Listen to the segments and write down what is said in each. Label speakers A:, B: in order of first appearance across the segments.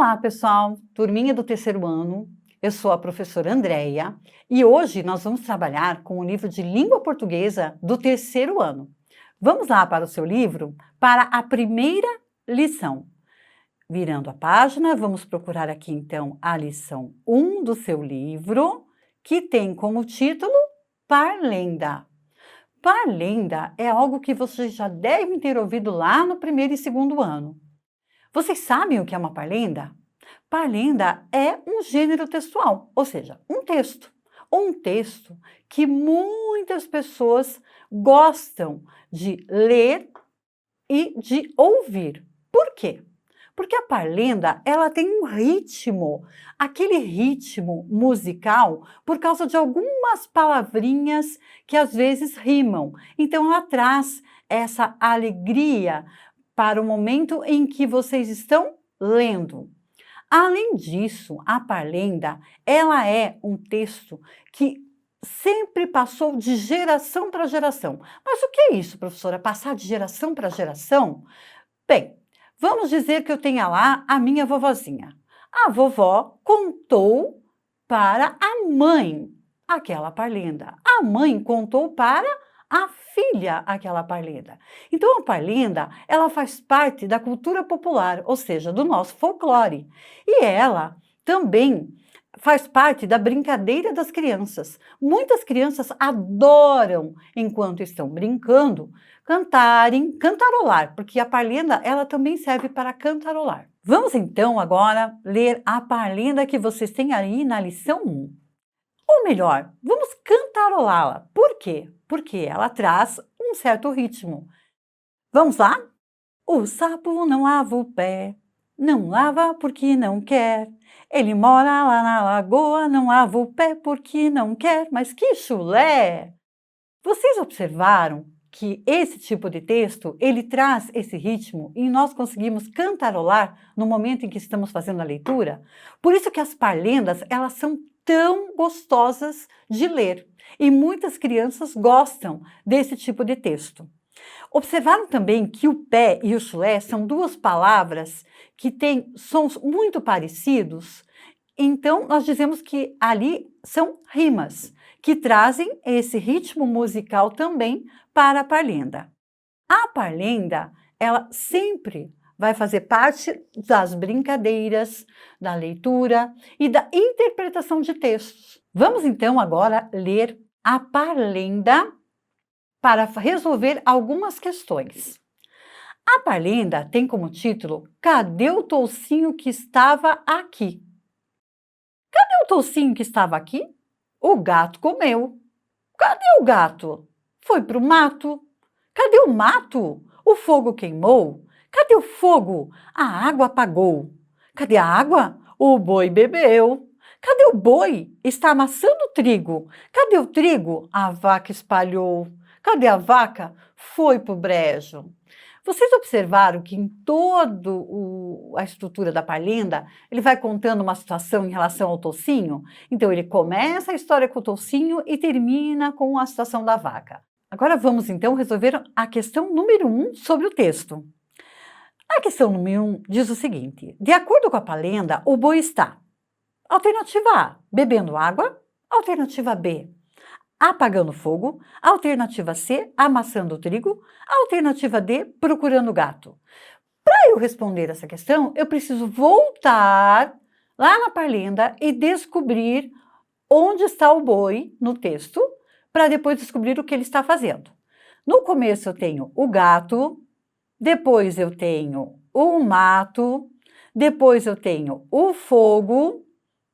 A: Olá, pessoal, turminha do terceiro ano. Eu sou a professora Andréia e hoje nós vamos trabalhar com o livro de língua portuguesa do terceiro ano. Vamos lá para o seu livro para a primeira lição. Virando a página, vamos procurar aqui então a lição 1 do seu livro, que tem como título Parlenda. Parlenda é algo que vocês já devem ter ouvido lá no primeiro e segundo ano. Vocês sabem o que é uma parlenda? Parlenda é um gênero textual, ou seja, um texto. Um texto que muitas pessoas gostam de ler e de ouvir. Por quê? Porque a parlenda, ela tem um ritmo, aquele ritmo musical, por causa de algumas palavrinhas que às vezes rimam. Então ela traz essa alegria para o momento em que vocês estão lendo. Além disso, a parlenda, ela é um texto que sempre passou de geração para geração. Mas o que é isso, professora? Passar de geração para geração? Bem, vamos dizer que eu tenha lá a minha vovozinha. A vovó contou para a mãe aquela parlenda. A mãe contou para a filha aquela parlenda. Então a parlenda, ela faz parte da cultura popular, ou seja, do nosso folclore. E ela também faz parte da brincadeira das crianças. Muitas crianças adoram, enquanto estão brincando, cantarolar, porque a parlenda, ela também serve para cantarolar. Vamos então agora ler a parlenda que vocês têm aí na lição 1. Ou melhor, vamos cantarolá-la. Por quê? Porque ela traz um certo ritmo. Vamos lá? O sapo não lava o pé, não lava porque não quer. Ele mora lá na lagoa, não lava o pé porque não quer. Mas que chulé! Vocês observaram que esse tipo de texto, ele traz esse ritmo e nós conseguimos cantarolar no momento em que estamos fazendo a leitura? Por isso que as parlendas, elas são tão gostosas de ler e muitas crianças gostam desse tipo de texto. Observaram também que o pé e o chulé são duas palavras que têm sons muito parecidos? Então, nós dizemos que ali são rimas, que trazem esse ritmo musical também para a parlenda. A parlenda, ela sempre vai fazer parte das brincadeiras, da leitura e da interpretação de textos. Vamos então agora ler a parlenda para resolver algumas questões. A parlenda tem como título Cadê o toucinho que estava aqui? Cadê o toucinho que estava aqui? O gato comeu. Cadê o gato? Foi para o mato. Cadê o mato? O fogo queimou. Cadê o fogo? A água apagou. Cadê a água? O boi bebeu. Cadê o boi? Está amassando o trigo. Cadê o trigo? A vaca espalhou. Cadê a vaca? Foi para o brejo. Vocês observaram que em toda a estrutura da parlenda, ele vai contando uma situação em relação ao toucinho? Então, ele começa a história com o toucinho e termina com a situação da vaca. Agora vamos, então, resolver a questão número 1 sobre o texto. A questão número 1 diz o seguinte: de acordo com a parlenda, o boi está. Alternativa A, bebendo água. Alternativa B, apagando fogo. Alternativa C, amassando o trigo. Alternativa D, procurando o gato. Para eu responder essa questão, eu preciso voltar lá na parlenda e descobrir onde está o boi no texto, para depois descobrir o que ele está fazendo. No começo eu tenho o gato, depois eu tenho o mato, depois eu tenho o fogo,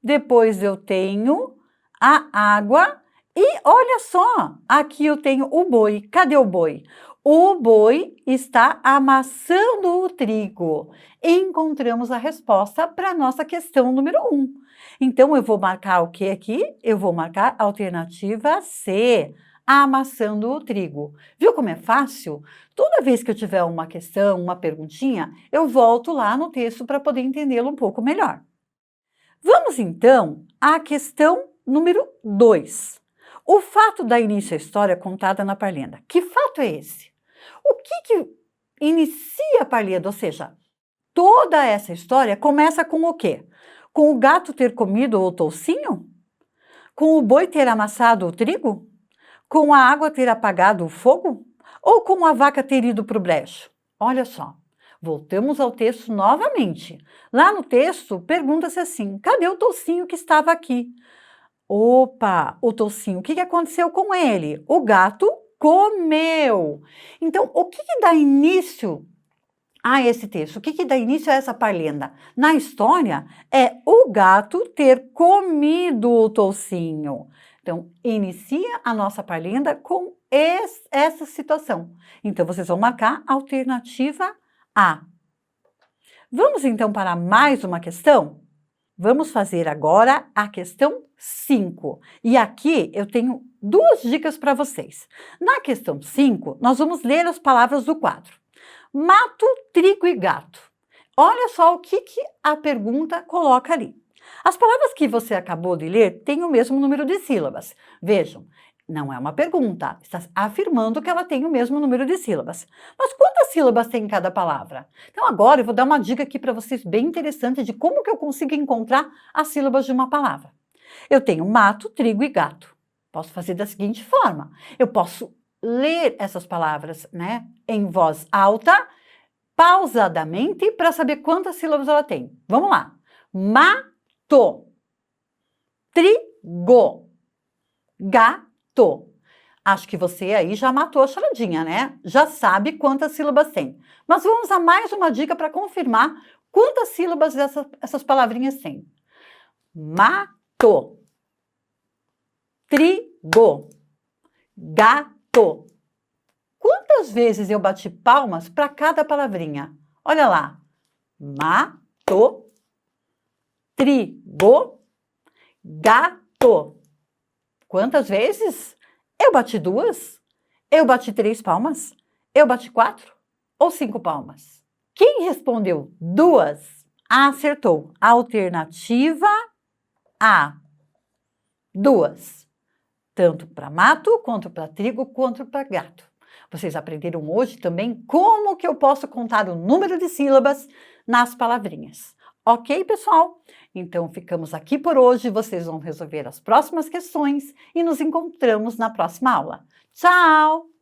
A: depois eu tenho a água. E olha só, aqui eu tenho o boi. Cadê o boi? O boi está amassando o trigo. Encontramos a resposta para a nossa questão número 1. Então, eu vou marcar o que aqui? Eu vou marcar a alternativa C, amassando o trigo. Viu como é fácil? Toda vez que eu tiver uma questão, uma perguntinha, eu volto lá no texto para poder entendê-lo um pouco melhor. Vamos, então, à questão número 2. O fato da início à história contada na parlenda. Que fato é esse? O que inicia a parlenda? Ou seja, toda essa história começa com o quê? Com o gato ter comido o toucinho? Com o boi ter amassado o trigo? Com a água ter apagado o fogo? Ou com a vaca ter ido para o brejo? Olha só, voltamos ao texto novamente. Lá no texto, pergunta-se assim, cadê o toucinho que estava aqui? Opa, o toucinho, o que aconteceu com ele? O gato comeu. Então, o que dá início a esse texto? O que dá início a essa parlenda? Na história, é o gato ter comido o toucinho. Então, inicia a nossa parlenda com essa situação. Então, vocês vão marcar a alternativa A. Vamos então para mais uma questão? Vamos fazer agora a questão 5. E aqui eu tenho duas dicas para vocês. Na questão 5, nós vamos ler as palavras do quadro. Mato, trigo e gato. Olha só o que a pergunta coloca ali. As palavras que você acabou de ler têm o mesmo número de sílabas. Vejam, não é uma pergunta, está afirmando que ela tem o mesmo número de sílabas. Mas quantas sílabas tem em cada palavra? Então agora eu vou dar uma dica aqui para vocês bem interessante de como que eu consigo encontrar as sílabas de uma palavra. Eu tenho mato, trigo e gato. Posso fazer da seguinte forma, eu posso ler essas palavras, em voz alta, pausadamente, para saber quantas sílabas ela tem. Vamos lá. Mato, trigo, gato. Acho que você aí já matou a charadinha, né? Já sabe quantas sílabas tem. Mas vamos a mais uma dica para confirmar quantas sílabas essas palavrinhas têm. Mato, trigo, gato. Quantas vezes eu bati palmas para cada palavrinha? Olha lá. Mato, trigo, gato. Quantas vezes? Eu bati 2? Eu bati 3 palmas? Eu bati 4? Ou 5 palmas? Quem respondeu 2 acertou. Alternativa A. 2. Tanto para mato, quanto para trigo, quanto para gato. Vocês aprenderam hoje também como que eu posso contar o número de sílabas nas palavrinhas. Ok, pessoal? Então, ficamos aqui por hoje. Vocês vão resolver as próximas questões e nos encontramos na próxima aula. Tchau!